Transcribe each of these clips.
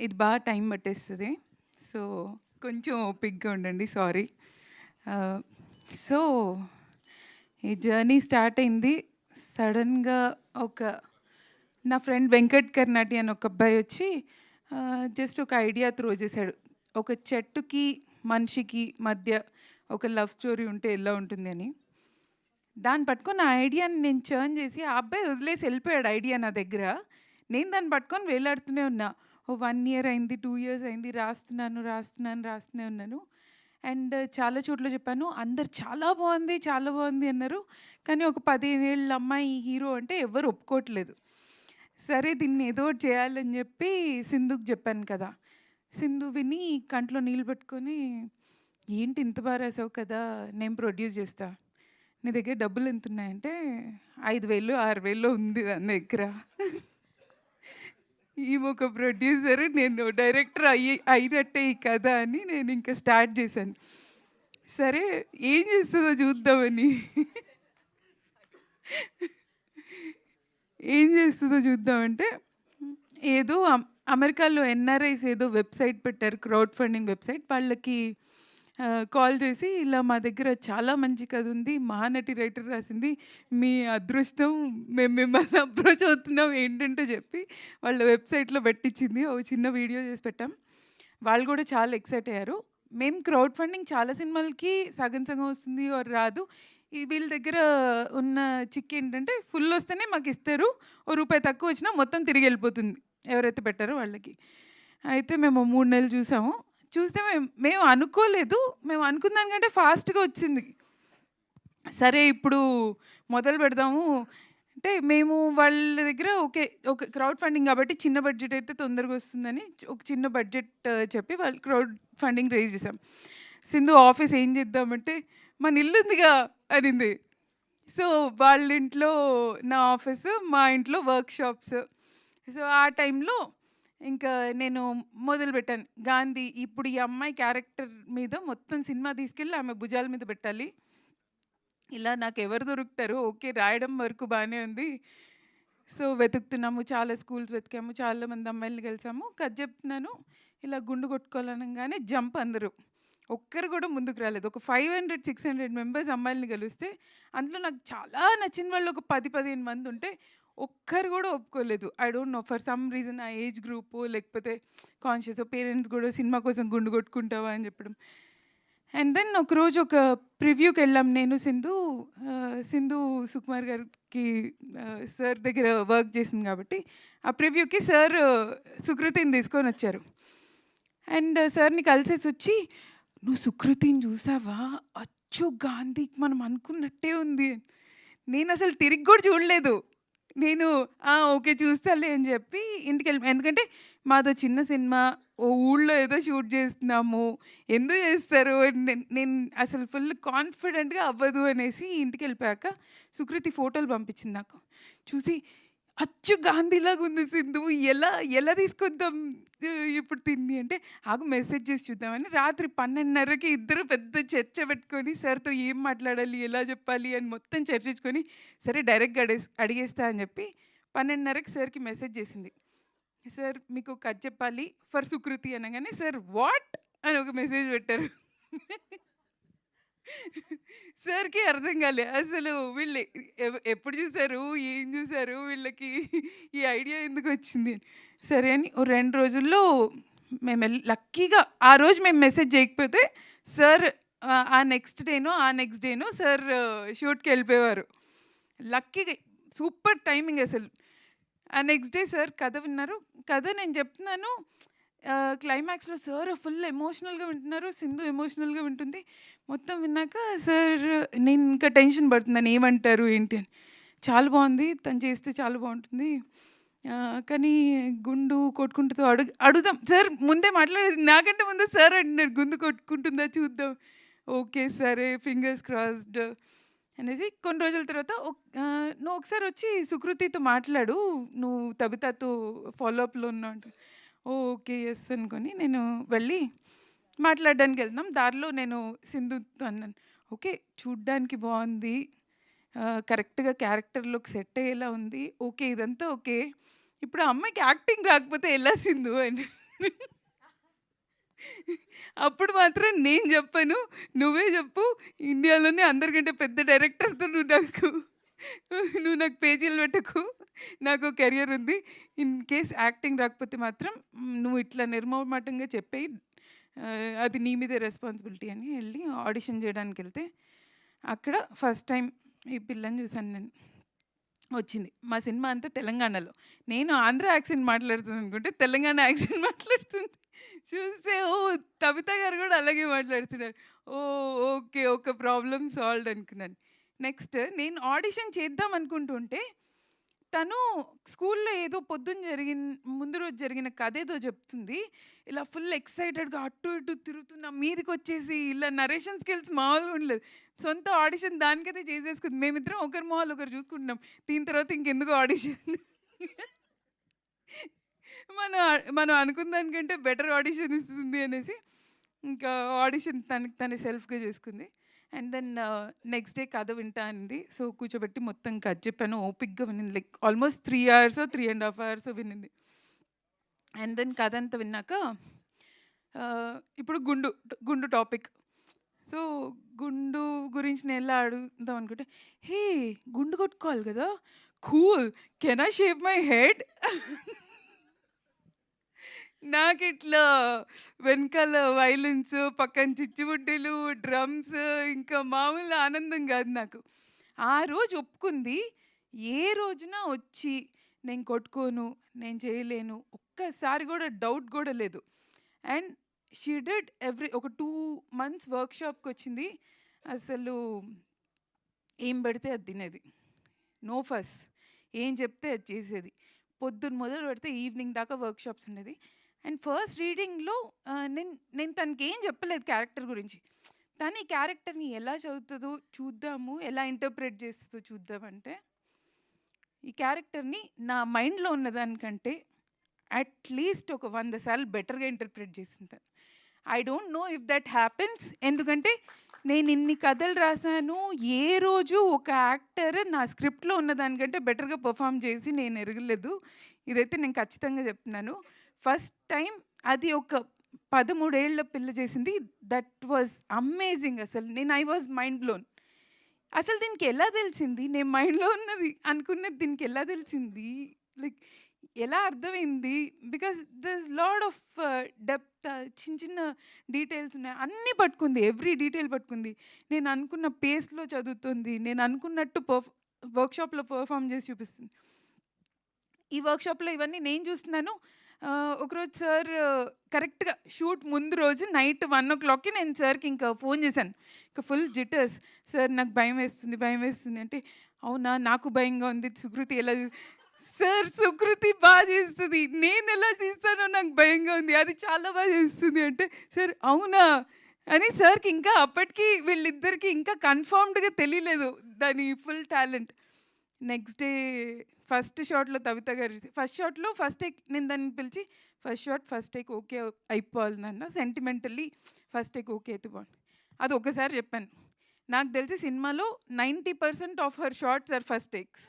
ఇది time పట్టేస్తది. So, కొంచెం ఓపికగా ఉండండి. సారీ. సో, ఈ జర్నీ స్టార్ట్ అయింది. సడెన్‌గా ఒక నా ఫ్రెండ్ వెంకట్ కర్నాటి అని ఒక అబ్బాయి వచ్చి జస్ట్ ఒక ఐడియా త్రో చేశాడు. ఒక చెట్టుకి, మనిషికి మధ్య ఒక లవ్ స్టోరీ ఉంటే ఎలా ఉంటుంది అని. దాన్ని పట్టుకొని ఆ ఐడియాని నేను చర్న్ చేసి, ఆ అబ్బాయి వదిలేసి వెళ్ళిపోయాడు ఐడియా నా దగ్గర. నేను దాన్ని పట్టుకొని వేలాడుతూనే ఉన్నా. ఓ 1 ఇయర్ అయింది, 2 ఇయర్స్ అయింది. రాస్తూనే ఉన్నాను. అండ్ చాలా చోట్ల చెప్పాను. అందరు చాలా బాగుంది, చాలా బాగుంది అన్నారు. కానీ ఒక 15 ఏళ్ళ అమ్మాయి హీరో అంటే ఎవ్వరు ఒప్పుకోవట్లేదు. సరే దీన్ని ఏదో ఒకటి చేయాలని చెప్పి సింధుకి చెప్పాను కదా! సింధు విని కంట్లో నీళ్ళు పెట్టుకొని, "ఏంటి ఇంత బాగా రాసావు కదా! నేను ప్రొడ్యూస్ చేస్తా. నీ దగ్గర డబ్బులు ఎంతున్నాయంటే?" 5,000, 6,000 ఉంది దాని దగ్గర. ఈమె ఒక ప్రొడ్యూసర్, నేను డైరెక్టర్ అయినట్టే ఈ కథ అని నేను ఇంకా స్టార్ట్ చేశాను. సరే ఏం చేస్తుందో చూద్దామని. ఏం చేస్తుందో చూద్దామంటే, ఏదో అమెరికాలో ఎన్ఆర్ఐస్ ఏదో వెబ్సైట్ పెట్టారు, క్రౌడ్ ఫండింగ్ వెబ్సైట్. వాళ్ళకి కాల్ చేసి, ఇలా మా దగ్గర చాలా మంచి కథ ఉంది, మహానటి రైటర్ రాసింది, మీ అదృష్టం, మేము మిమ్మల్ని అప్రోచ్ అవుతున్నాం ఏంటంటే చెప్పి వాళ్ళ వెబ్సైట్లో పెట్టించింది. ఒక చిన్న వీడియో చేసి పెట్టాం. వాళ్ళు కూడా చాలా ఎక్సైట్ అయ్యారు. మేము క్రౌడ్ ఫండింగ్ చాలా సినిమాలకి సగం సగం వస్తుంది ఆర్ రాదు. వీళ్ళ దగ్గర ఉన్న చిక్ ఏంటంటే, ఫుల్ వస్తేనే మాకు ఇస్తారు, ఓ రూపాయి తక్కువ వచ్చినా మొత్తం తిరిగి వెళ్ళిపోతుంది ఎవరైతే పెట్టారో వాళ్ళకి. అయితే మేము 3 నెలలు చూసాము. చూస్తే మేము అనుకోలేదు. మేము అనుకున్న దానికంటే ఫాస్ట్‌గా వచ్చింది. సరే ఇప్పుడు మొదలు పెడదాము అంటే, మేము వాళ్ళ దగ్గర ఒక క్రౌడ్ ఫండింగ్ కాబట్టి చిన్న బడ్జెట్ అయితే తొందరగా వస్తుందని ఒక చిన్న బడ్జెట్ చెప్పి వాళ్ళు క్రౌడ్ ఫండింగ్ రైజ్ చేసాం. సింధు ఆఫీస్ ఏం చేద్దామంటే, మన ఇల్లు ఉందిగా అనింది. సో వాళ్ళ ఇంట్లో నా ఆఫీసు, మా ఇంట్లో వర్క్షాప్స్. సో ఆ టైంలో ఇంకా నేను మొదలుపెట్టాను. గాంధీ ఇప్పుడు ఈ అమ్మాయి క్యారెక్టర్ మీద మొత్తం సినిమా తీసుకెళ్ళి ఆమె భుజాల మీద పెట్టాలి. ఇలా నాకెవరు దొరుకుతారు? ఓకే. రాయడం వరకు బానే ఉంది. సో వెతుకుతున్నాము. చాలా స్కూల్స్ వెతికాము. చాలామంది అమ్మాయిలని కలిసాము. కథ చెప్తున్నాను. ఇలా గుండు కొట్టుకోవాలనంగానే జంప్ అందరూ. ఒక్కరు కూడా ముందుకు రాలేదు. ఒక 500, 600 మెంబర్స్ అమ్మాయిలని కలిస్తే, అందులో నాకు చాలా నచ్చిన వాళ్ళు ఒక 10, 15 మంది ఉంటే, ఒక్కరు కూడా ఒప్పుకోలేదు. I don't no, for some reason ఆ ఏజ్ గ్రూపో లేకపోతే కాన్షియసో, పేరెంట్స్ కూడా సినిమా కోసం గుండు కొట్టుకుంటావా అని చెప్పడం. అండ్ దెన్ ఒకరోజు ఒక ప్రివ్యూకి వెళ్ళాం నేను, సింధు సుకుమార్ గారికి సార్ దగ్గర వర్క్ చేసింది కాబట్టి, ఆ ప్రివ్యూకి సార్ సుకృతిని తీసుకొని వచ్చారు. అండ్ సార్ని కలిసేసి వచ్చి, "నువ్వు సుకృతిని చూసావా? అచ్చు గాంధీకి మనం అనుకున్నట్టే ఉంది." నేను అసలు తిరిగి కూడా చూడలేదు. నేను ఓకే చూస్తాలే అని చెప్పి ఎందుకంటే మాదో చిన్న సినిమా, ఓ ఊళ్ళో ఏదో షూట్ చేస్తున్నాము, ఎందుకు చేస్తారు అని నేను అసలు ఫుల్ కాన్ఫిడెంట్గా అవ్వదు అనేసి ఇంటికి వెళ్ళిపోయాక సుకృతి ఫోటోలు పంపించింది నాకు. చూసి, అచ్చు గాంధీలాగా ఉంది సింధు, ఎలా ఎలా తీసుకొద్దాం ఇప్పుడు తిని అంటే, ఆగు మెసేజ్ చేసి చూద్దామని రాత్రి 12:30కి ఇద్దరు పెద్ద చర్చ పెట్టుకొని సార్తో ఏం మాట్లాడాలి, ఎలా చెప్పాలి అని మొత్తం చర్చించుకొని, సరే డైరెక్ట్గా అడిగేస్తా అని చెప్పి 12:30కి సార్కి మెసేజ్ చేసింది. సార్ మీకు కథ చెప్పాలి ఫర్ సుకృతి అనగానే, సార్ వాట్ అని ఒక మెసేజ్ పెట్టారు. సార్‌కి అర్థం కాలే. అసలు వీళ్ళు ఎప్పుడు చూసారు? ఏం చూసారు? వీళ్ళకి ఈ ఐడియా ఎందుకొచ్చింది? సరే అని ఓ 2 రోజుల్లో లక్కీగా ఆ రోజు మేము మెసేజ్ చేయకపోతే సార్ ఆ నెక్స్ట్ డేనో సార్ షూట్‌కి వెళ్ళిపోయేవారు. లక్కీగా సూపర్ టైమింగ్ అసలు. ఆ నెక్స్ట్ డే సార్ కథ విన్నారు. కథ నేను చెప్తున్నాను. క్లైమాక్స్‌లో సార్ ఫుల్ ఎమోషనల్‌గా వింటున్నారు. సింధు ఎమోషనల్‌గా వింటుంది. మొత్తం విన్నాక సార్, నేను ఇంకా టెన్షన్ పడుతున్నాను ఏమంటారు ఏంటి అని. చాలా బాగుంది, తను చేస్తే చాలా బాగుంటుంది. కానీ గుండు కొట్టుకుంటుందో అడుగుదాం సార్, ముందే మాట్లాడేది నాకంటే ముందు సార్ అంటున్నారు, గుండు కొట్టుకుంటుందా చూద్దాం. ఓకే సరే, ఫింగర్స్ క్రాస్డ్ అనేసి కొన్ని రోజుల తర్వాత నువ్వు ఒకసారి వచ్చి సుకృతితో మాట్లాడు, నువ్వు తబితాతో ఫాలోఅప్లో ఉన్నావు అంటే, ఓకే ఎస్ అనుకొని నేను వెళ్ళి మాట్లాడడానికి వెళ్తున్నాం. దారిలో నేను సింధుతో అన్నాను, ఓకే చూడ్డానికి బాగుంది, కరెక్ట్గా క్యారెక్టర్లోకి సెట్ అయ్యేలా ఉంది, ఓకే ఇదంతా ఓకే, ఇప్పుడు ఆ అమ్మాయికి యాక్టింగ్ రాకపోతే ఎలా సింధు అని. అప్పుడు మాత్రం నేను చెప్పాను, "నువ్వే చెప్పు, ఇండియాలోనే అందరికంటే పెద్ద డైరెక్టర్‌తో నువ్వు నాకు పేజీలు పెట్టకు. నాకు కెరియర్ ఉంది. ఇన్ కేస్ యాక్టింగ్ రాకపోతే మాత్రం నువ్వు ఇట్లా నిర్మోహమాటంగా చెప్పేయి. అది నీ మీదే రెస్పాన్సిబిలిటీ" అని వెళ్ళి ఆడిషన్ చేయడానికెళ్తే, అక్కడ ఫస్ట్ టైం ఈ పిల్లని చూసాను నేను. వచ్చింది. మా సినిమా అంతా తెలంగాణలో. నేను ఆంధ్ర యాక్సెంట్ మాట్లాడుతుంది అనుకుంటే, తెలంగాణ యాక్సెంట్ మాట్లాడుతుంది. చూస్తే ఓహ్! తబితా గారు కూడా అలాగే మాట్లాడుతున్నారు. ఓహ్! ఓకే. ఒక ప్రాబ్లమ్ సాల్వ్డ్ అనుకున్నాను. నెక్స్ట్ నేను ఆడిషన్ చేద్దాం అనుకుంటుంటే, తను స్కూల్లో ఏదో పొద్దున్న ముందు రోజు జరిగిన కథేదో చెప్తుంది. ఇలా ఫుల్ ఎక్సైటెడ్‌గా అటు ఇటు తిరుగుతూ నా మీదకొచ్చేసి ఇలా నరేషన్ స్కిల్స్ మామూలుగా ఉండలేదు. సొంత ఆడిషన్ దానికైతే చేసేసుకుంది. మేమిద్దరం ఒకరి మొహాలు ఒకరు చూసుకుంటున్నాం. దీని తర్వాత ఇంకెందుకు ఆడిషన్. మనం మనం అనుకున్న దానికంటే బెటర్ ఆడిషన్ ఇస్తుంది అనేసి, ఇంకా ఆడిషన్ తనకి తనే సెల్ఫ్‌గా చేసుకుంది. అండ్ దెన్ నెక్స్ట్ డే కథ వింటా అనింది. సో, కూర్చోబెట్టి మొత్తం కథ చెప్పాను. ఓపికగా వినింది. లైక్ ఆల్మోస్ట్ 3 అవర్సో, 3½ అవర్సో వినింది. అండ్ దెన్ కథ అంతా విన్నాక ఇప్పుడు గుండు టాపిక్. సో, గుండు గురించి నేను ఎలా అడుగుదాం అనుకుంటే, "హే! గుండు కొట్టుకోవాలి కదా! Cool. Can I shave my head?" నాకిట్లా వెనకాల వైలెన్స్, పక్కన చిచ్చుబుడ్డిలు, డ్రమ్స్ ఇంకా మామూలు ఆనందం కాదు నాకు. ఆ రోజు ఒప్పుకుంది. ఏ రోజున వచ్చి నేను కొట్టుకోను, నేను చేయలేను, ఒక్కసారి కూడా డౌట్ కూడా లేదు. అండ్ షీ డిడ్ ఒక 2 మంత్స్ వర్క్‌షాప్‌కొచ్చింది. అసలు ఏం పెడితే అది తినేది. నో ఫస్. ఏం చెప్తే అది చేసేది. పొద్దున్న మొదలు పెడితే ఈవినింగ్ దాకా వర్క్‌షాప్స్ ఉండేది. అండ్ ఫస్ట్ రీడింగ్‌లో నేను నేను తనకేం చెప్పలేదు క్యారెక్టర్ గురించి. తను ఈ క్యారెక్టర్‌ని ఎలా చదువుతదో చూద్దాము, ఎలా ఇంటర్ప్రెట్ చేస్తదో చూద్దామంటే, ఈ క్యారెక్టర్‌ని నా మైండ్‌లో ఉన్నదానికంటే అట్‌లీస్ట్ ఒక 100 సార్లు బెటర్‌గా ఇంటర్ప్రెట్ చేసింది తను. I don't no if that happens. ఎందుకంటే నేను ఇన్ని కథలు రాసాను. ఏ రోజు ఒక యాక్టర్ నా స్క్రిప్ట్‌లో ఉన్నదానికంటే బెటర్‌గా పెర్ఫార్మ్ చేసి నేను ఎరగలేదు. ఇదైతే నేను ఖచ్చితంగా చెప్తున్నాను. ఫస్ట్ టైం అది ఒక 13 ఏళ్ల పిల్ల చేసింది. దట్ వాజ్ అమేజింగ్ అసలు. I was mind blown. అసలు దీనికి ఎలా తెలిసింది? నేను మైండ్‌లో ఉన్నది అనుకున్నది దీనికి ఎలా తెలిసింది? లైక్ ఎలా అర్థమైంది? Because there is lot of depth, చిన్న చిన్న డీటెయిల్స్ ఉన్నాయి. అన్నీ పట్టుకుంది. ఎవ్రీ డీటెయిల్ పట్టుకుంది. నేను అనుకున్న పేస్‌లో చదువుతుంది. నేను అనుకున్నట్టు వర్క్‌షాప్‌లో పెర్ఫార్మ్ చేసి చూపిస్తుంది. ఈ వర్క్‌షాప్‌లో ఇవన్నీ నేను చూస్తున్నాను. ఒకరోజు సార్ కరెక్ట్‌గా షూట్ ముందు రోజు నైట్ 1:00కి నేను సార్‌కి ఇంకా ఫోన్ చేశాను. ఇంకా ఫుల్ జిటర్స్. "సార్ నాకు భయం వేస్తుంది" అంటే, "అవునా? నాకు భయంగా ఉంది. సుకృతి ఎలా" సార్ సుకృతి చేస్తది. నేనెలా చేస్తానో నాకు భయంగా ఉంది. అది చాలా చేస్తుంది అంటే, "సార్ అవునా?" అని సార్‌కి ఇంకా అప్పటికి వీళ్ళిద్దరికీ ఇంకా కన్ఫర్మ్డ్‌గా తెలియలేదు దాని full talent. Next day first షాట్‌లో తవిత గారు ఫస్ట్ షాట్‌లో ఫస్ట్ టేక్ నేను దాన్ని పిలిచి, "first shot first take okay అయిపోవాలి నాన్న. సెంటిమెంటల్లీ ఫస్ట్ టేక్ ఓకే అయితే బాగుండు." అది ఒకసారి చెప్పాను. నాకు తెలిసి సినిమాలో 90% of her shots are first takes.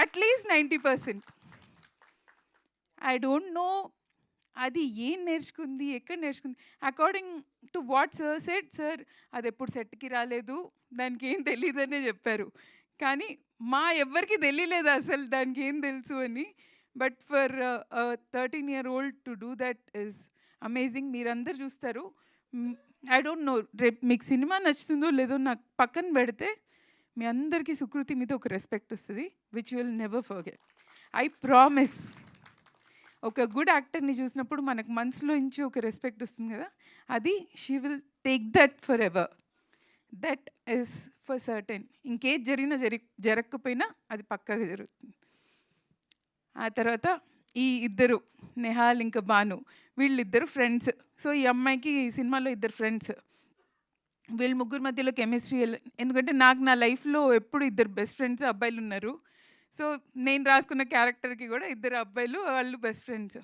At least 90%. I don't know అది ఏం నేర్చుకుంది, ఎక్కడ నేర్చుకుంది. According to what sir said, sir అదెప్పుడు సెట్‌కి రాలేదు, దానికేం తెలీదనే చెప్పారు. కానీ ఎవ్వరికీ తెలియలేదు అసలు దానికేం తెలుసు అని. But for 13 year old to do that is amazing. మీరందరూ చూస్తారు. ఐ డోంట్ నో రేపు మీకు సినిమా నచ్చుతుందో లేదో నాకు పక్కన పెడితే, మీ అందరికీ సుకృతి మీద ఒక రెస్పెక్ట్ వస్తుంది, which you will never forget. I promise. ఒక గుడ్ యాక్టర్ని చూసినప్పుడు మనకు మనసులో నుంచి ఒక రెస్పెక్ట్ వస్తుంది కదా, అది she will take that for ever. That is for certain. ఇంకేది జరిగినా జరగకపోయినా అది పక్కాగా జరుగుతుంది. ఆ తర్వాత ఈ ఇద్దరు నెహాల్ ఇంకా భాను, వీళ్ళిద్దరు ఫ్రెండ్స్. సో ఈ అమ్మాయికి ఈ సినిమాలో ఇద్దరు ఫ్రెండ్స్. వీళ్ళ ముగ్గురు మధ్యలో కెమిస్ట్రీ ఎందుకంటే నాకు నా లైఫ్లో ఎప్పుడు ఇద్దరు బెస్ట్ ఫ్రెండ్స్ అబ్బాయిలు ఉన్నారు. సో నేను రాసుకున్న క్యారెక్టర్కి కూడా ఇద్దరు అబ్బాయిలు, వాళ్ళు బెస్ట్ ఫ్రెండ్స్.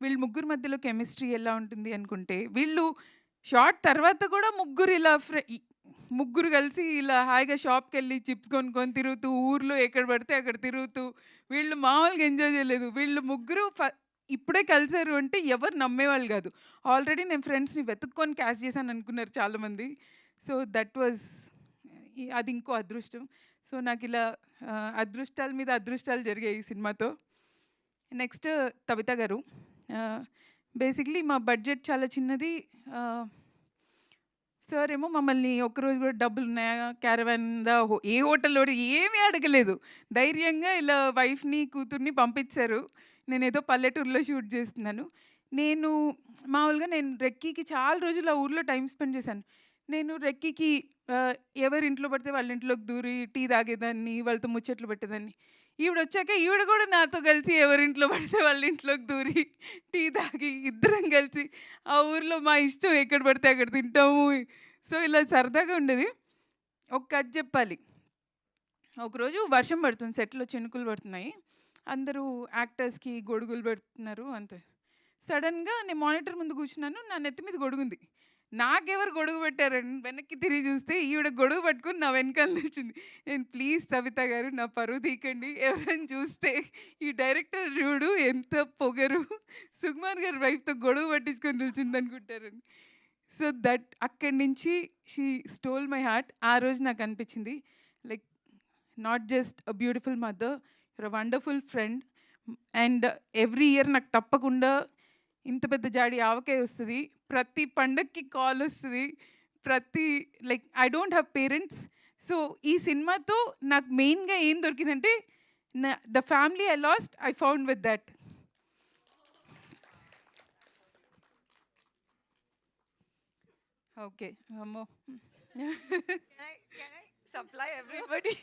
వీళ్ళ ముగ్గురు మధ్యలో కెమిస్ట్రీ ఎలా ఉంటుంది అనుకుంటే, వీళ్ళు షార్ట్ తర్వాత కూడా ముగ్గురు కలిసి ఇలా హాయిగా షాప్కి వెళ్ళి చిప్స్ కొనుక్కొని తిరుగుతూ, ఊర్లో ఎక్కడ పడితే అక్కడ తిరుగుతూ, వీళ్ళు మామూలుగా ఎంజాయ్ చేయలేదు. వీళ్ళు ముగ్గురు ఇప్పుడే కలిసారు అంటే ఎవరు నమ్మేవాళ్ళు కాదు. ఆల్రెడీ నేను ఫ్రెండ్స్‌ని వెతుక్కొని క్యాస్ట్ చేశాను అనుకున్నారు చాలామంది. సో దట్ వాజ్ అది ఇంకో అదృష్టం. సో నాకిలా అదృష్టాల మీద అదృష్టాలు జరిగాయి ఈ సినిమాతో. నెక్స్ట్ తబిత గారు. బేసిక్‌లీ మా బడ్జెట్ చాలా చిన్నది. సార్ ఏమో మమ్మల్ని ఒక్కరోజు కూడా డబ్బులున్నాయా, క్యారవాన్ ఉందా, ఏ హోటల్‌లో కూడా ఏమీ అడగలేదు. ధైర్యంగా ఇలా వైఫ్‌ని, కూతుర్ని పంపించారు. నేనేదో పల్లెటూరులో షూట్ చేస్తున్నాను. నేను మామూలుగా రెక్కీకి చాలా రోజులు ఆ ఊర్లో టైమ్ స్పెండ్ చేశాను. నేను రెక్కీకి ఎవరి ఇంట్లో పడితే వాళ్ళ ఇంట్లోకి దూరి టీ తాగేదాన్ని, వాళ్ళతో ముచ్చట్లు పెట్టేదాన్ని. ఈవిడొచ్చాక ఈవిడ కూడా నాతో కలిసి ఎవరింట్లో పడితే వాళ్ళ ఇంట్లోకి దూరి టీ తాగి ఇద్దరం కలిసి ఆ ఊర్లో మా ఇష్టం ఎక్కడ పడితే అక్కడ తింటాము. సో ఇలా సరదాగా ఉండేది. ఒక కథ చెప్పాలి. ఒకరోజు వర్షం పడుతుంది, సెట్లో చినుకులు పడుతున్నాయి. అందరూ యాక్టర్స్కి గొడుగులు పెడుతున్నారు అంతే. సడన్గా నేను మానిటర్ ముందు కూర్చున్నాను, నా నెత్తి మీద గొడుగుంది. నాకెవరు గొడుగు పెట్టారని వెనక్కి తిరిగి చూస్తే ఈవిడ గొడుగు పట్టుకుని నా వెనకాల నిల్చుంది. నేను ప్లీజ్ సవిత గారు నా పరువు తీకండి, ఎవరైనా చూస్తే ఈ డైరెక్టర్ చూడు ఎంత పొగరు, సుకుమార్ గారి వైఫ్తో గొడుగు పట్టించుకొని నిల్చుంది అనుకుంటారని. సో దట్ అక్కడి నుంచి షీ స్టోల్ మై హార్ట్. ఆ రోజు నాకు అనిపించింది like not just a beautiful mother, you're a wonderful friend. And every year నాకు తప్పకుండా ఇంత పెద్ద జాడి ఆవకాయ వస్తుంది, ప్రతి పండగకి కాల్ వస్తుంది, ప్రతి like I don't have parents. So ఈ సినిమాతో నాకు మెయిన్గా ఏం దొరికిందంటే the family I lost I found with that. Okay అమ్మో. Can I supply everybody?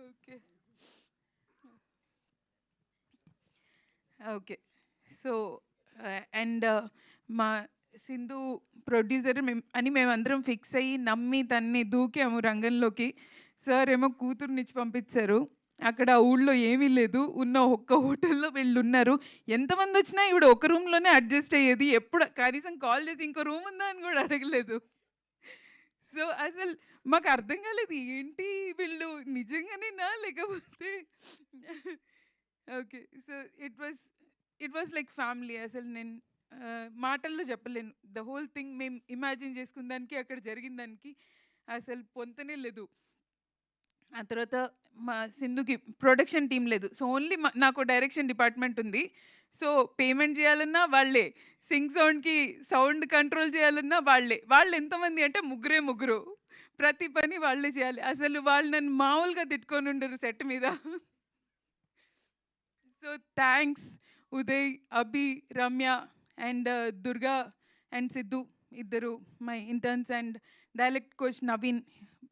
Okay okay. So and మా సింధు ప్రొడ్యూసర్ మేమందరం ఫిక్స్ అయ్యి నమ్మి తన్ని దూకాము రంగంలోకి. సార్ ఏమో కూతురునిచ్చి పంపించారు. అక్కడ ఊళ్ళో ఏమీ లేదు, ఉన్న ఒక్క హోటల్లో వీళ్ళు ఉన్నారు. ఎంతమంది వచ్చినా ఇవిడ ఒక రూమ్లోనే అడ్జస్ట్ అయ్యేది. ఎప్పుడు కనీసం కాల్ చేసి ఇంకో రూమ్ ఉందా అని కూడా అడగలేదు. సో అసలు మాకు అర్థం కాలేదు, ఏంటి వీళ్ళు నిజంగానేనా లేకపోతే okay. So it was like family. అసలు నేను మాటల్లో చెప్పలేను. ద హోల్ థింగ్ మేము ఇమాజిన్ చేసుకున్న దానికి అక్కడ జరిగిన దానికి అసలు పొంతనే లేదు. ఆ తర్వాత మా సింధుకి ప్రొడక్షన్ టీం లేదు. సో ఓన్లీ నాకు డైరెక్షన్ డిపార్ట్మెంట్ ఉంది. సో పేమెంట్ చేయాలన్నా వాళ్ళే, సింగ్ సౌండ్కి సౌండ్ కంట్రోల్ చేయాలన్నా వాళ్ళే. వాళ్ళు ఎంతమంది అంటే ముగ్గురు. ప్రతి పని వాళ్ళే చేయాలి. అసలు వాళ్ళు నన్ను మామూలుగా తిట్టుకొని ఉండరు సెట్ మీద. So thanks Uday, Abhi, Ramya and Durga and Siddhu, ఇద్దరు my interns, and direct coach Naveen.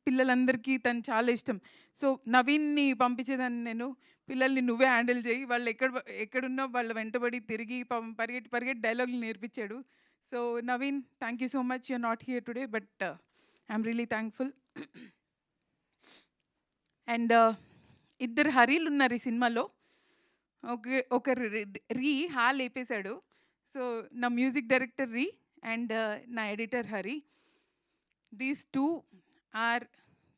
పిల్లలందరికీ తను చాలా ఇష్టం. సో నవీన్ని పంపించేదాన్ని నేను, పిల్లల్ని నువ్వే హ్యాండిల్ చేయి, వాళ్ళు ఎక్కడున్నా వాళ్ళ వెంటబడి తిరిగి పరిగెట్టి డైలాగులు నేర్పించాడు. So Naveen, thank you so much. You're not here today but I'm really thankful. And ఇద్దరు హరీలు ఉన్నారు ఈ సినిమాలో. ఒకరు హాల్ లేపేశాడు. సో నా మ్యూజిక్ డైరెక్టర్ రీ అండ్ నా editor Hari. These two are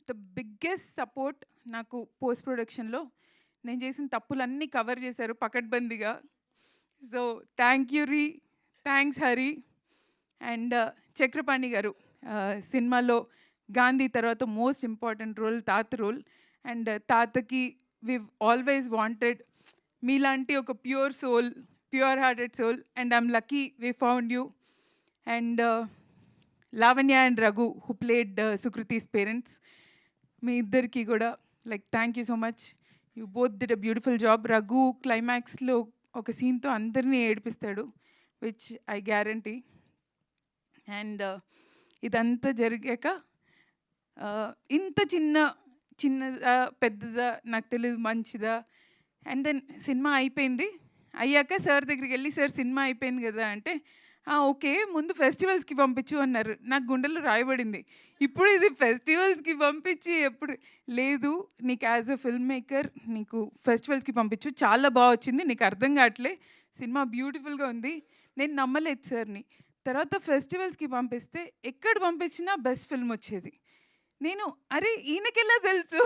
the biggest support నాకు పోస్ట్ ప్రొడక్షన్లో. నేను చేసిన తప్పులన్నీ కవర్ చేశారు పకడ్బందీగా. సో థ్యాంక్ యూ రీ, థ్యాంక్స్ హరి. అండ్ చక్రపాణి గారు సినిమాలో గాంధీ తర్వాత మోస్ట్ ఇంపార్టెంట్ రోల్ తాత రోల్. అండ్ తాతకి వి ఆల్వేస్ వాంటెడ్ మీలాంటి ఒక pure hearted soul, and I'm lucky we found you. And Lavanya and Raghu who played Sukriti's parents, మీ ఇద్దరికి కూడా like thank you so much. You both did a beautiful job. Raghu క్లైమాక్స్లో ఒక సీన్తో అందరినీ ఏడిపిస్తాడు, విచ్ ఐ గ్యారంటీ. అండ్ ఇదంతా జరిగాక ఇంత చిన్నదా పెద్దదా నాకు తెలియదు, మంచిదా. అండ్ దెన్ సినిమా అయిపోయింది. అయ్యాక సార్ దగ్గరికి వెళ్ళి, సార్ సినిమా అయిపోయింది కదా అంటే, ఓకే ముందు ఫెస్టివల్స్కి పంపించు అన్నారు. నాకు గుండెల్లో రాయబడింది, ఇప్పుడు ఇది ఫెస్టివల్స్కి పంపించి ఎప్పుడు లేదు, నీకు యాజ్ అ ఫిల్మ్ మేకర్ నీకు ఫెస్టివల్స్కి పంపించు, చాలా బాగా వచ్చింది, నీకు అర్థం కావట్లే, సినిమా బ్యూటిఫుల్గా ఉంది. నేను నమ్మలేదు సార్ని. తర్వాత ఫెస్టివల్స్‌కి పంపిస్తే ఎక్కడ పంపించినా బెస్ట్ ఫిల్మ్ వచ్చేది. నేను అరే! ఈయనకెలా తెలుసు?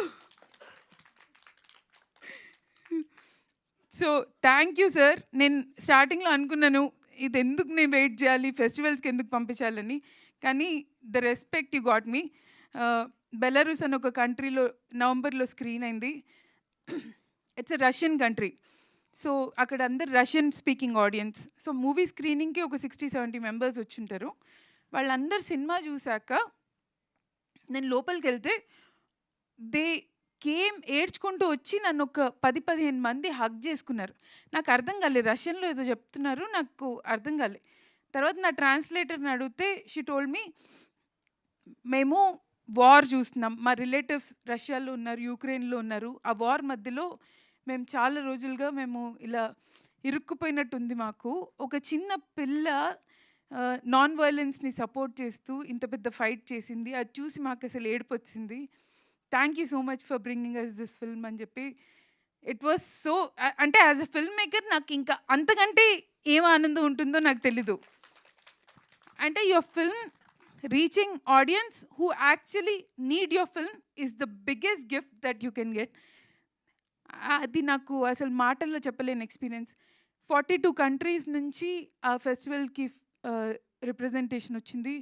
So, thank you sir. నేను స్టార్టింగ్‌లో అనుకున్నాను, ఇదెందుకు నేను వెయిట్ చేయాలి, ఫెస్టివల్స్‌కి ఎందుకు పంపించాలని. కానీ the respect you got me. Belarus అని ఒక కంట్రీలో నవంబర్‌లో స్క్రీన్ అయింది. It's a Russian country. So, అక్కడ అందరు Russian speaking audience. So, movie స్క్రీనింగ్‌కి ఒక 60-70 మెంబర్స్ వచ్చుంటారు. వాళ్ళందరూ సినిమా చూసాక నేను లోపలికెళ్తే దే కేమ్ ఏడ్చుకుంటూ వచ్చి నన్ను ఒక 10-15 మంది హగ్ చేసుకున్నారు. నాకు అర్థం కాలేదు. రష్యన్‌లో ఏదో చెప్తున్నారు. నాకు అర్థం కాలే. తర్వాత నా ట్రాన్స్‌లేటర్‌ని అడిగితే షీ టోల్డ్ మీ, మేము వార్ చూస్తున్నాం. మా రిలేటివ్స్ రష్యాలో ఉన్నారు, యుక్రెయిన్‌లో ఉన్నారు. ఆ వార్ మధ్యలో మేము చాలా రోజులుగా మేము ఇలా ఇరుక్కుపోయినట్టుంది మాకు. ఒక చిన్న పిల్ల నాన్ వయలెన్స్‌ని సపోర్ట్ చేస్తూ ఇంత పెద్ద ఫైట్ చేసింది. అది చూసి మాకసలు ఏడుపొచ్చింది. Thank you so much for bringing us this film అని చెప్పి. ఇట్ వాస్ సో అంటే యాజ్ ఎ ఫిల్మ్ మేకర్ నాకు ఇంకా అంతకంటే ఏం ఆనందం ఉంటుందో నాకు తెలీదు. అంటే your film reaching audience who actually need your film is the biggest gift that you can get. అది నాకు అసలు మాటల్లో చెప్పలేని ఎక్స్పీరియన్స్. 42 కంట్రీస్ నుంచి ఆ ఫెస్టివల్‌కి రిప్రజెంటేషన్ వచ్చింది.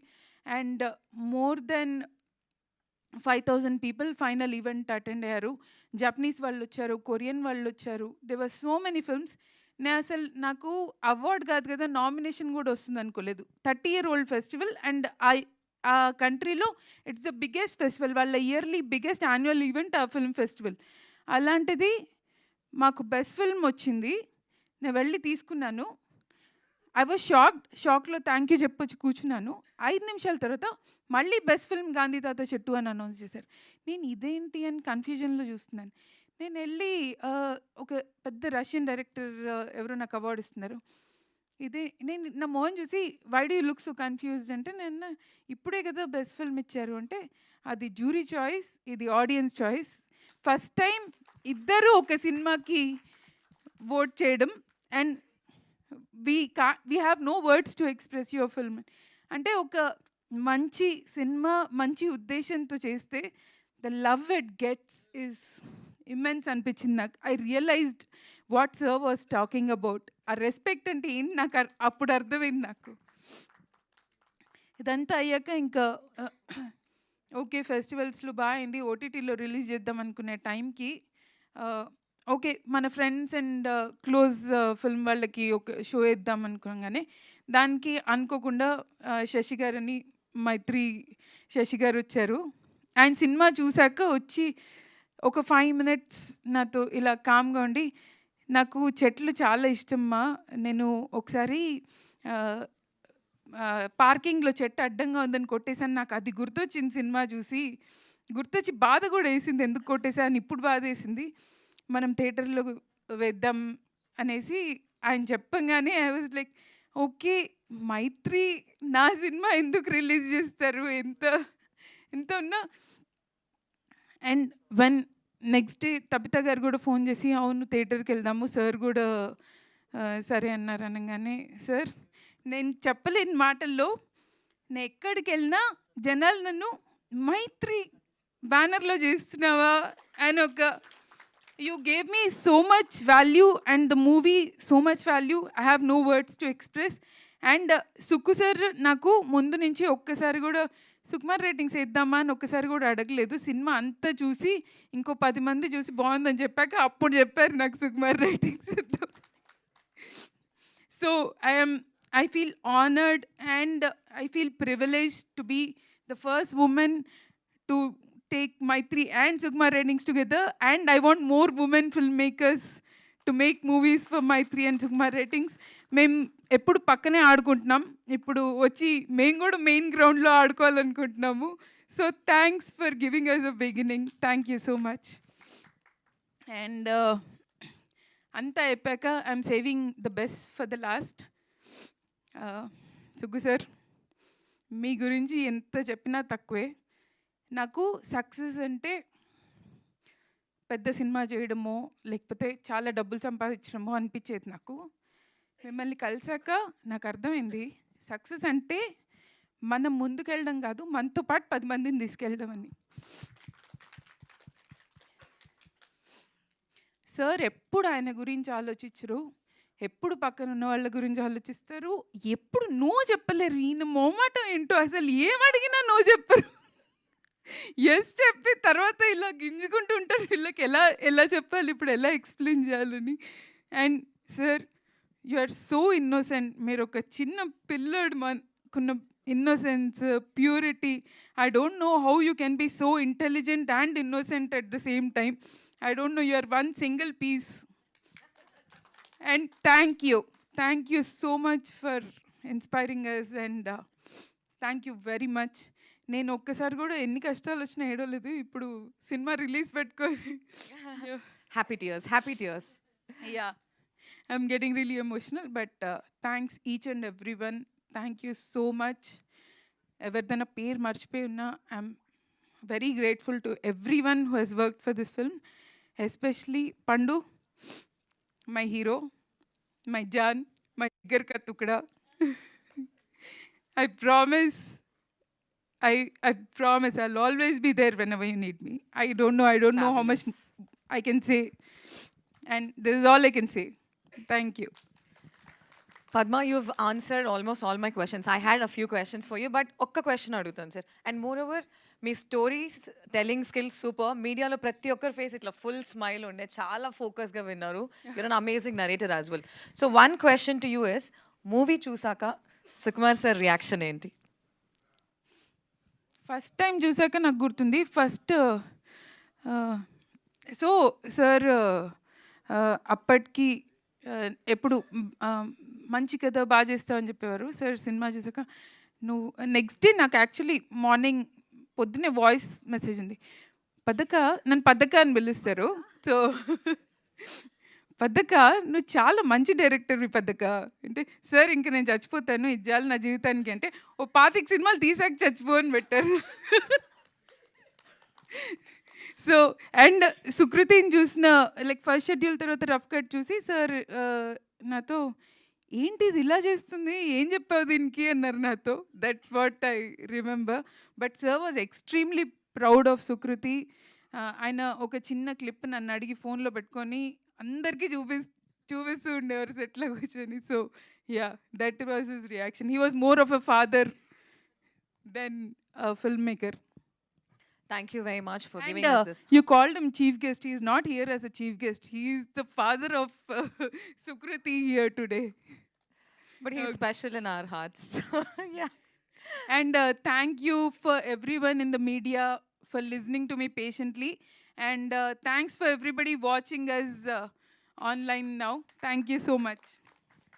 And more than 5,000 people final event attend అయ్యారు. జపనీస్ వాళ్ళు వచ్చారు, కొరియన్ వాళ్ళు వచ్చారు. There were so many films. నేను అసలు నాకు అవార్డ్ కాదు కదా, నామినేషన్ కూడా వస్తుంది అనుకోలేదు. 30 year old ఫెస్టివల్ అండ్ ఆ కంట్రీలో ఇట్స్ ద బిగ్గెస్ట్ ఫెస్టివల్. వాళ్ళ ఇయర్లీ బిగ్గెస్ట్ యాన్యువల్ ఈవెంట్ ఆ ఫిల్మ్ ఫెస్టివల్. అలాంటిది మాకు బెస్ట్ ఫిల్మ్ వచ్చింది. నేను వెళ్ళి తీసుకున్నాను. ఐ వాజ్ షాక్‌లో థ్యాంక్ యూ చెప్పొచ్చి కూర్చున్నాను. 5 నిమిషాల తర్వాత మళ్ళీ బెస్ట్ ఫిల్మ్ గాంధీ తాత చెట్టు అని అనౌన్స్ చేశారు. నేను ఇదేంటి అని కన్‌ఫ్యూజన్‌లో చూస్తున్నాను. నేను వెళ్ళి ఒక పెద్ద రష్యన్ డైరెక్టర్ ఎవరో నాకు అవార్డ్ ఇస్తున్నారు. నేను నా మొహం చూసి why do you look so confused అంటే, నేను ఇప్పుడే కదా బెస్ట్ ఫిల్మ్ ఇచ్చారు అంటే, అది జ్యూరీ చాయిస్, ఇది ఆడియన్స్ చాయిస్. ఫస్ట్ టైం ఇద్దరు ఒక సినిమాకి ఓట్ చేయడం. And we have no words to express your film. అంటే ఒక మంచి సినిమా మంచి ఉద్దేశంతో చేస్తే the love it gets is immense అనిపించింది నాకు. I realised what sir was talking about. ఆ రెస్పెక్ట్ అంటే ఏంటి నాకు అప్పుడు అర్థమైంది నాకు. ఇదంతా అయ్యాక ఇంకా ఓకే ఫెస్టివల్స్లో బాగా అయింది. ఓటీటీలో రిలీజ్ చేద్దాం అనుకునే టైంకి ఓకే మన ఫ్రెండ్స్ అండ్ క్లోజ్ ఫిల్మ్ వాళ్ళకి ఒక షో వేద్దాం అనుకోగానే దానికి అనుకోకుండా శశి గారని మైత్రి శశి గారు వచ్చారు. ఆయన సినిమా చూశాక వచ్చి ఒక 5 minutes నాతో ఇలా కామ్గా ఉండి, నాకు చెట్లు చాలా ఇష్టమ్మా, నేను ఒకసారి పార్కింగ్లో చెట్టు అడ్డంగా ఉందని కొట్టేశాను, నాకు అది గుర్తొచ్చింది సినిమా చూసి. గుర్తొచ్చి బాధ కూడా వేసింది, ఎందుకు కొట్టేశాను ఇప్పుడు బాధ వేసింది, మనం థియేటర్లో వేద్దాం అనేసి ఆయన చెప్పంగానే ఐ వాజ్ లైక్ ఓకే మైత్రి నా సినిమా ఎందుకు రిలీజ్ చేస్తారు, ఎంత ఎంత ఉన్నా. And when next day Tabitha గారు కూడా ఫోన్ చేసి అవును థియేటర్కి వెళ్దాము సార్ కూడా సరే అన్నారు అనగానే, సార్ నేను చెప్పలేని మాటల్లో, నేను ఎక్కడికి వెళ్ళినా జనాలు నన్ను మైత్రి బ్యానర్లో చేస్తున్నావా అని ఒక you gave me so much value and the movie so much value. I have no words to express. And Sukku sir నాకు ముందు నుంచి ఒక్కసారి కూడా సుకుమార్ రేటింగ్స్ వేద్దామా అని ఒక్కసారి కూడా అడగలేదు. సినిమా అంతా చూసి ఇంకో 10 మంది చూసి బాగుందని చెప్పాక అప్పుడు చెప్పారు నాకు సుకుమార్ రేటింగ్స్ వేద్దాం. So I feel honored and I feel privileged to be the first woman to take Maitri and Sukumar ratings together, and I want more women filmmakers to make movies for Maitri and Sukumar ratings. మేము ఎప్పుడు పక్కనే ఆడుకుంటున్నాం, ఇప్పుడు వచ్చి మేము కూడా main గ్రౌండ్లో ఆడుకోవాలనుకుంటున్నాము. So thanks for giving us a beginning. Thank you so much. And అంతా అయిపోయాక I'm saving the best for the last. Suggu sir మీ గురించి ఎంత చెప్పినా తక్కువే. నాకు సక్సెస్ అంటే పెద్ద సినిమా చేయడమో లేకపోతే చాలా డబ్బులు సంపాదించడమో అనిపించేది నాకు. మిమ్మల్ని కలిసాక నాకు అర్థమైంది సక్సెస్ అంటే మనం ముందుకెళ్ళడం కాదు, మనతో పాటు 10 మందిని తీసుకెళ్ళడం అని. సార్ ఎప్పుడు ఆయన గురించి ఆలోచించరు, ఎప్పుడు పక్కన ఉన్న వాళ్ళ గురించి ఆలోచిస్తారు, ఎప్పుడు నో చెప్పలేరు. ఈయన మొహమాటం ఏంటో అసలు ఏమడిగినా నో చెప్పరు. ఎస్ చెప్పి తర్వాత ఇలా గింజుకుంటూ ఉంటారు. వీళ్ళకి ఎలా ఎలా చెప్పాలి, ఇప్పుడు ఎలా ఎక్స్ప్లెయిన్ చేయాలని. And sir, you are so innocent. మీరు ఒక చిన్న పిల్లడు మనకున్న innocence, purity. I don't know how you can be so intelligent and innocent at the same time. I don't know, you are one single piece. And thank you so much for inspiring us, and thank you very much. నేను ఒక్కసారి కూడా ఎన్ని కష్టాలు వచ్చినా ఏడవలేదు. ఇప్పుడు cinema release పెట్టుకొని Happy tears. yeah, I'm getting really emotional, but thanks each and everyone. Thank you so much. ఎవరిదైనా పేరు మర్చిపోయి ఉన్నా, I'm very grateful to everyone who has worked for this film. Especially Pandu, my hero, my Jan, my Jigar ka tukda. I promise I'll always be there whenever you need me. I don't know how much Fabulous. I can say, and this is all I can say. Thank you. Padma, you've answered almost all my questions. I had a few questions for you, but ఒక్క question అడుగుతాను sir. And more over, me stories telling skills super. మీడియాలో ప్రతి ఒక్కరి face ఇట్లా full smile ఉండే, చాలా ఫోకస్గా విన్నారు. You're an amazing narrator as well. So one question to you is, movie చూసాక సుకుమార్ సార్ రియాక్షన్ ఏంటి? ఫస్ట్ టైం చూసాక నాకు గుర్తుంది. ఫస్ట్ సో సార్ అప్పటికి ఎప్పుడు మంచి కథ బాగా చేస్తావు అని చెప్పేవారు. సార్ సినిమా చూసాక నువ్వు నెక్స్ట్ డే నాకు యాక్చువల్లీ మార్నింగ్ పొద్దునే వాయిస్ మెసేజ్ ఉంది. నన్ను పద్దక అని పిలుస్తారు. సో పద్దక, నువ్వు చాలా మంచి డైరెక్టర్వి పద్దక అంటే, సార్ ఇంక నేను చచ్చిపోతాను, ఇజ్జాలి నా జీవితానికి అంటే, ఓ 25 సినిమాలు తీసాక చచ్చిపో అని పెట్టారు. సో అండ్ సుకృతిని చూసిన లైక్ ఫస్ట్ షెడ్యూల్ తర్వాత రఫ్ కట్ చూసి సార్ నాతో, ఏంటి ఇది ఇలా చేస్తుంది, ఏం చెప్పావు దీనికి అన్నారు నాతో. That's what I remember. But sir was extremely proud of Sukriti. ఆయన ఒక చిన్న క్లిప్ నన్ను అడిగి ఫోన్లో పెట్టుకొని అందరికీ చూపిస్తూ ఉండేవారు సెట్లో కూర్చొని. So yeah, that was his reaction. He was more of a father than film maker. Thank you very much for giving And us this. you called him chief guest. He is not here as a chief guest. He is the father of Sukriti here today. But he's special in our hearts. Yeah. And thank you for everyone in the media for listening to me patiently. And thanks for everybody watching us online now. Thank you so much.